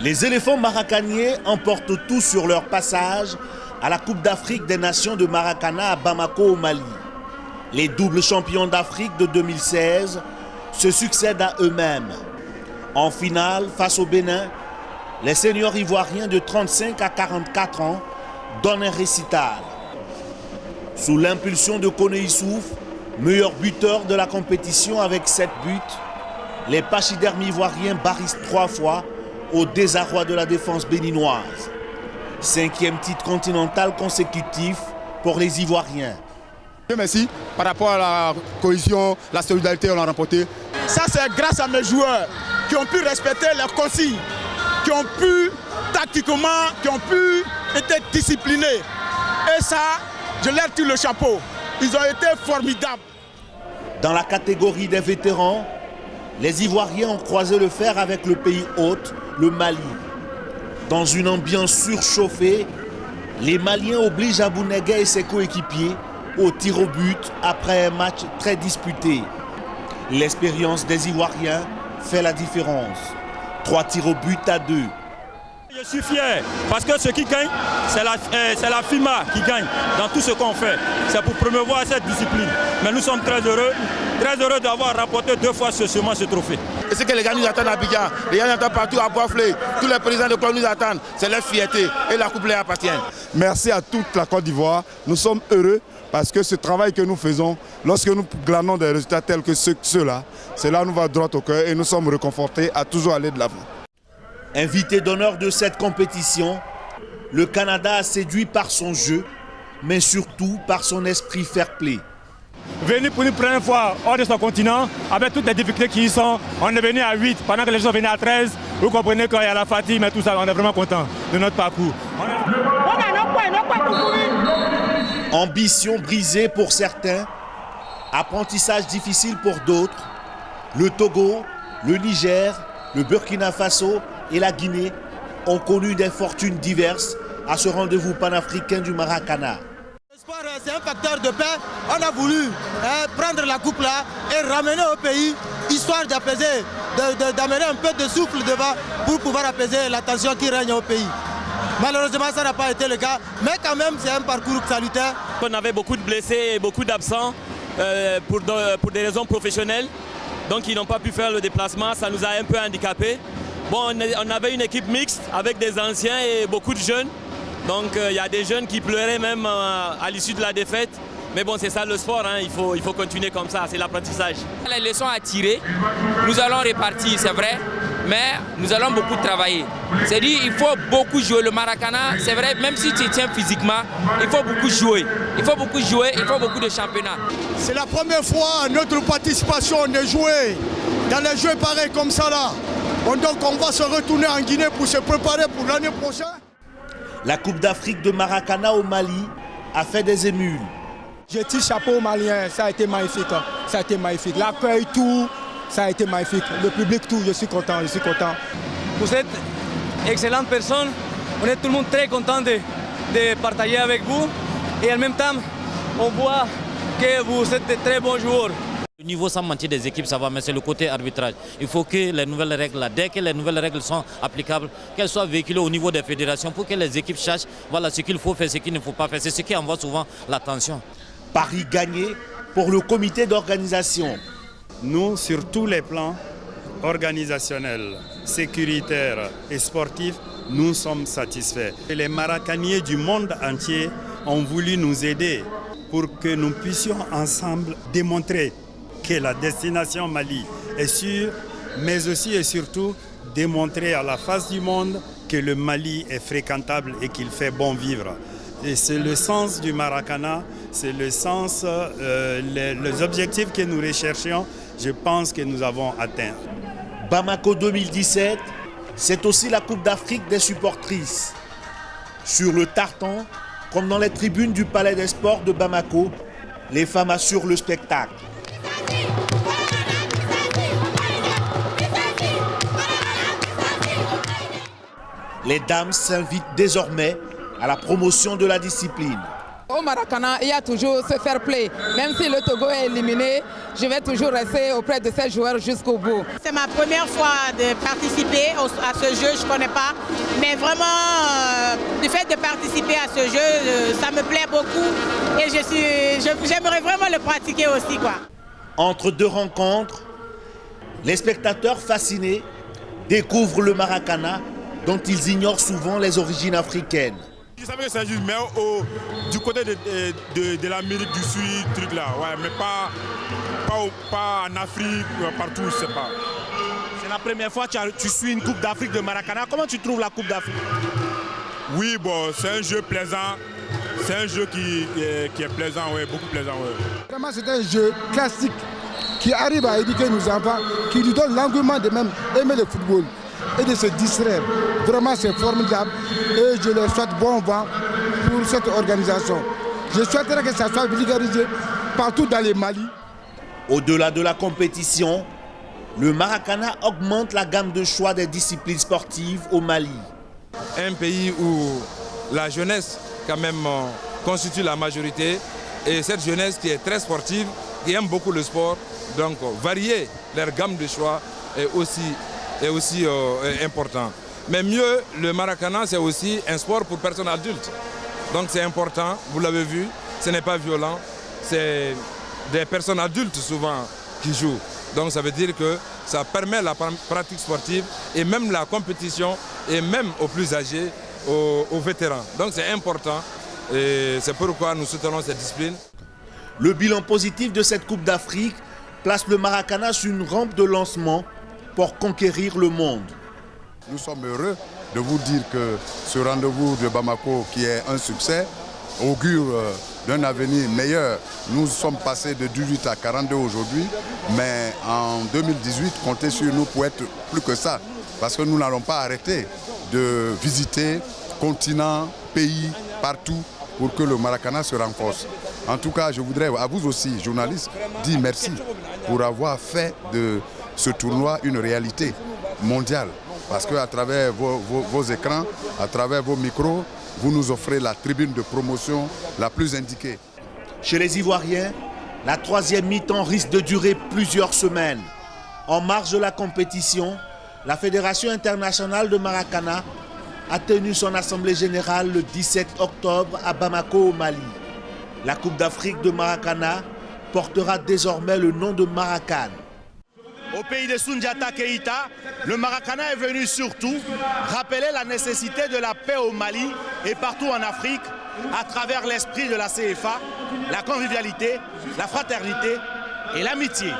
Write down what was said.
Les éléphants maracaniers emportent tout sur leur passage à la Coupe d'Afrique des Nations de Maracana à Bamako au Mali. Les doubles champions d'Afrique de 2016 se succèdent à eux-mêmes. En finale, face au Bénin, les seniors ivoiriens de 35 à 44 ans donnent un récital. Sous l'impulsion de Kone Issouf, meilleur buteur de la compétition avec 7 buts, les pachydermes ivoiriens barrissent 3 fois au désarroi de la défense béninoise. 5e titre continental consécutif pour les Ivoiriens. Merci. Par rapport à la cohésion, la solidarité, on a remporté. Ça, c'est grâce à mes joueurs qui ont pu respecter leurs consignes, qui ont pu tactiquement, qui ont pu être disciplinés. Et ça, je leur tire le chapeau. Ils ont été formidables. Dans la catégorie des vétérans, les Ivoiriens ont croisé le fer avec le pays hôte, le Mali. Dans une ambiance surchauffée, les Maliens obligent Abou Neguet et ses coéquipiers au tir au but après un match très disputé. L'expérience des Ivoiriens fait la différence. 3 tirs au but à 2. Je suis fier parce que ce qui gagne, c'est la FIMA qui gagne dans tout ce qu'on fait. C'est pour promouvoir cette discipline. Mais nous sommes très heureux d'avoir remporté 2 fois ce trophée. Et ce que les gars nous attendent à Abidjan, les gars nous attendent partout à Bois-Flé, tous les présidents de club nous attendent, c'est leur fierté et la coupe leur appartient. Merci à toute la Côte d'Ivoire, nous sommes heureux parce que ce travail que nous faisons, lorsque nous glanons des résultats tels que ceux-là, cela nous va droit au cœur et nous sommes réconfortés à toujours aller de l'avant. Invité d'honneur de cette compétition, le Canada a séduit par son jeu, mais surtout par son esprit fair-play. Venu pour une première fois hors de son continent, avec toutes les difficultés qui y sont, on est venu à 8, pendant que les gens venaient à 13. Vous comprenez qu'il y a la fatigue, mais tout ça, on est vraiment content de notre parcours. Ambition brisée pour certains, apprentissage difficile pour d'autres. Le Togo, le Niger, le Burkina Faso et la Guinée ont connu des fortunes diverses à ce rendez-vous panafricain du Maracana. C'est un facteur de paix. On a voulu prendre la coupe là et ramener au pays, histoire d'apaiser, d'amener un peu de souffle devant pour pouvoir apaiser la tension qui règne au pays. Malheureusement, ça n'a pas été le cas, mais quand même, c'est un parcours salutaire. On avait beaucoup de blessés et beaucoup d'absents pour des raisons professionnelles. Donc, ils n'ont pas pu faire le déplacement, ça nous a un peu handicapés. Bon, on avait une équipe mixte avec des anciens et beaucoup de jeunes. Donc il y a des jeunes qui pleuraient même à l'issue de la défaite. Mais bon, c'est ça le sport, hein. Il faut continuer comme ça, c'est l'apprentissage. Les leçons à tirer, nous allons répartir, c'est vrai, mais nous allons beaucoup travailler. C'est-à-dire il faut beaucoup jouer. Le Maracana, c'est vrai, même si tu tiens physiquement, il faut beaucoup jouer. Il faut beaucoup jouer, il faut beaucoup de championnats. C'est la première fois notre participation de jouer dans les jeux pareils comme ça là. Donc on va se retourner en Guinée pour se préparer pour l'année prochaine. La Coupe d'Afrique de Maracana au Mali a fait des émules. Je tire chapeau aux Maliens, ça a été magnifique. Ça a été magnifique. L'accueil, tout, ça a été magnifique. Le public, tout, je suis content, je suis content. Vous êtes excellente personne. On est tout le monde très content de partager avec vous. Et en même temps, on voit que vous êtes de très bons joueurs. Le niveau sans mentir des équipes, ça va, mais c'est le côté arbitrage. Il faut que les nouvelles règles, dès que les nouvelles règles sont applicables, qu'elles soient véhiculées au niveau des fédérations pour que les équipes sachent voilà, ce qu'il faut faire, ce qu'il ne faut pas faire. C'est ce qui envoie souvent la tension. Paris gagné pour le comité d'organisation. Nous, sur tous les plans organisationnels, sécuritaires et sportifs, nous sommes satisfaits. Et les Maracaniers du monde entier ont voulu nous aider pour que nous puissions ensemble démontrer que la destination Mali est sûre, mais aussi et surtout démontrer à la face du monde que le Mali est fréquentable et qu'il fait bon vivre. Et c'est le sens du Maracana, c'est le sens, les objectifs que nous recherchions, je pense que nous avons atteints. Bamako 2017, c'est aussi la Coupe d'Afrique des supportrices. Sur le tartan, comme dans les tribunes du Palais des Sports de Bamako, les femmes assurent le spectacle. Les dames s'invitent désormais à la promotion de la discipline. On au Maracana, il y a toujours ce fair play. Même si le Togo est éliminé, je vais toujours rester auprès de ces joueurs jusqu'au bout. C'est ma première fois de participer à ce jeu, je ne connais pas. Mais vraiment, du fait de participer à ce jeu, ça me plaît beaucoup. Et j'aimerais vraiment le pratiquer aussi, quoi. Entre deux rencontres, les spectateurs fascinés découvrent le Maracana dont ils ignorent souvent les origines africaines. Je savais que c'est juste, mais du côté de l'Amérique du Sud, truc là, ouais, mais pas en Afrique, partout, je sais pas. C'est la première fois que tu suis une Coupe d'Afrique de Maracana. Comment tu trouves la Coupe d'Afrique? Oui, bon, c'est un jeu plaisant. C'est un jeu qui est plaisant, ouais, beaucoup plaisant. Ouais. Vraiment, c'est un jeu classique qui arrive à éduquer nos enfants, qui lui donne l'engouement de même aimer le football et de se distraire. Vraiment, c'est formidable et je leur souhaite bon vent pour cette organisation. Je souhaiterais que ça soit vulgarisé partout dans le Mali. Au-delà de la compétition, le Maracana augmente la gamme de choix des disciplines sportives au Mali. Un pays où la jeunesse quand même constitue la majorité et cette jeunesse qui est très sportive, qui aime beaucoup le sport, donc varier leur gamme de choix est aussi important. Mais mieux, le Maracana c'est aussi un sport pour personnes adultes. Donc c'est important, vous l'avez vu, ce n'est pas violent, c'est des personnes adultes souvent qui jouent. Donc ça veut dire que ça permet la pratique sportive et même la compétition et même aux plus âgés, aux vétérans. Donc c'est important et c'est pourquoi nous soutenons cette discipline. Le bilan positif de cette Coupe d'Afrique place le Maracana sur une rampe de lancement pour conquérir le monde. Nous sommes heureux de vous dire que ce rendez-vous de Bamako, qui est un succès, augure d'un avenir meilleur. Nous sommes passés de 18 à 42 aujourd'hui, mais en 2018, comptez sur nous pour être plus que ça, parce que nous n'allons pas arrêter de visiter continents, pays, partout, pour que le Maracana se renforce. En tout cas, je voudrais à vous aussi, journalistes, dire merci pour avoir fait de ce tournoi une réalité mondiale. Parce qu'à travers vos écrans, à travers vos micros, vous nous offrez la tribune de promotion la plus indiquée. Chez les Ivoiriens, la troisième mi-temps risque de durer plusieurs semaines. En marge de la compétition, la Fédération internationale de Maracana a tenu son assemblée générale le 17 octobre à Bamako au Mali. La Coupe d'Afrique de Maracana portera désormais le nom de Maracan. Au pays de Soundiata Keïta, le Maracana est venu surtout rappeler la nécessité de la paix au Mali et partout en Afrique à travers l'esprit de la CFA, la convivialité, la fraternité et l'amitié.